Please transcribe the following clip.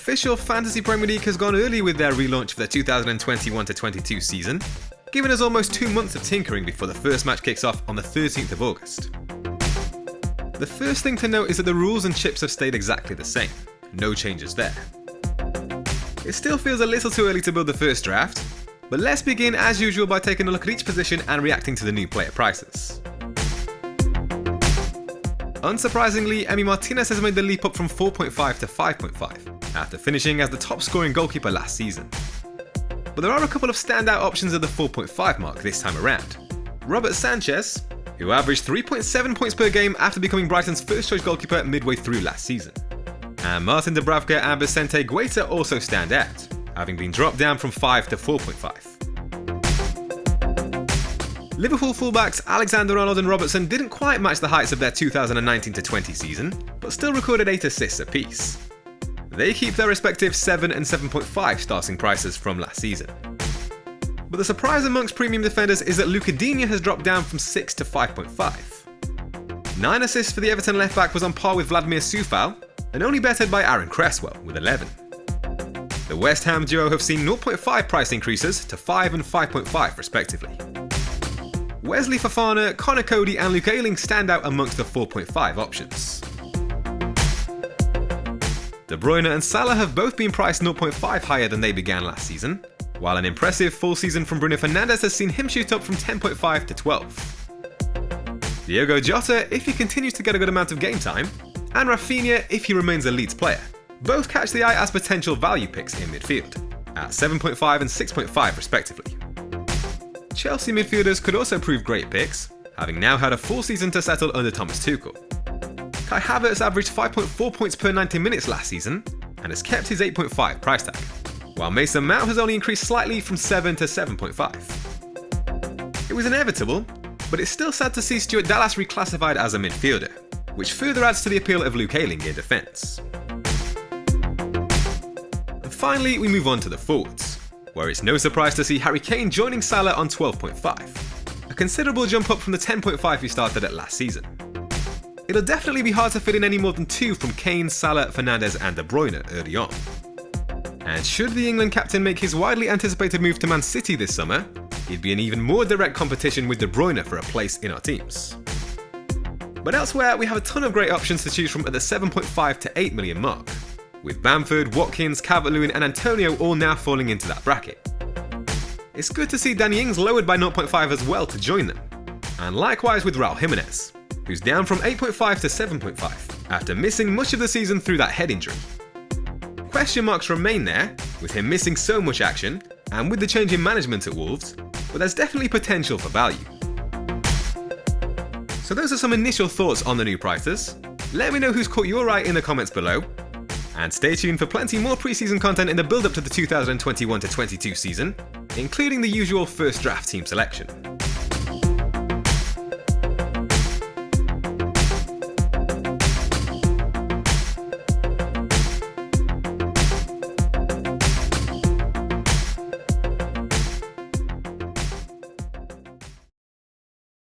official Fantasy Premier League has gone early with their relaunch for the 2021-22 season, giving us almost 2 months of tinkering before the first match kicks off on the 13th of August. The first thing to note is that the rules and chips have stayed exactly the same. No changes there. It still feels a little too early to build the first draft, but let's begin as usual by taking a look at each position and reacting to the new player prices. Unsurprisingly, Emi Martinez has made the leap up from 4.5 to 5.5, after finishing as the top scoring goalkeeper last season. But there are a couple of standout options at the 4.5 mark this time around. Robert Sanchez, who averaged 3.7 points per game after becoming Brighton's first choice goalkeeper midway through last season. And Martin Dubravka and Vicente Guaita also stand out, having been dropped down from 5 to 4.5. Liverpool fullbacks Alexander-Arnold and Robertson didn't quite match the heights of their 2019-20 season, but still recorded 8 assists apiece. They keep their respective 7 and 7.5 starting prices from last season. But the surprise amongst premium defenders is that Luca Digne has dropped down from 6 to 5.5. 9 assists for the Everton left-back was on par with Vladimir Coufal, and only bettered by Aaron Cresswell with 11. The West Ham duo have seen 0.5 price increases to 5 and 5.5 respectively. Wesley Fofana, Connor Cody and Luke Ayling stand out amongst the 4.5 options. De Bruyne and Salah have both been priced 0.5 higher than they began last season, while an impressive full season from Bruno Fernandes has seen him shoot up from 10.5 to 12. Diogo Jota if he continues to get a good amount of game time, and Rafinha if he remains a Leeds player. Both catch the eye as potential value picks in midfield, at 7.5 and 6.5 respectively. Chelsea midfielders could also prove great picks, having now had a full season to settle under Thomas Tuchel. Kai Havertz averaged 5.4 points per 90 minutes last season, and has kept his 8.5 price tag, while Mason Mount has only increased slightly from 7 to 7.5. It was inevitable, but it's still sad to see Stuart Dallas reclassified as a midfielder, which further adds to the appeal of Luke Ayling in defence. And finally, we move on to the forwards, where it's no surprise to see Harry Kane joining Salah on 12.5, a considerable jump up from the 10.5 he started at last season. It'll definitely be hard to fit in any more than 2 from Kane, Salah, Fernandes and De Bruyne early on. And should the England captain make his widely anticipated move to Man City this summer, he'd be in even more direct competition with De Bruyne for a place in our teams. But elsewhere, we have a ton of great options to choose from at the 7.5 to 8 million mark, with Bamford, Watkins, Calvert-Lewin and Antonio all now falling into that bracket. It's good to see Danny Ings lowered by 0.5 as well to join them, and likewise with Raul Jimenez, who's down from 8.5 to 7.5 after missing much of the season through that head injury. Question marks remain there, with him missing so much action, and with the change in management at Wolves, but there's definitely potential for value. So those are some initial thoughts on the new prices. Let me know who's caught your eye in the comments below, and stay tuned for plenty more pre-season content in the build-up to the 2021-22 season, including the usual first draft team selection.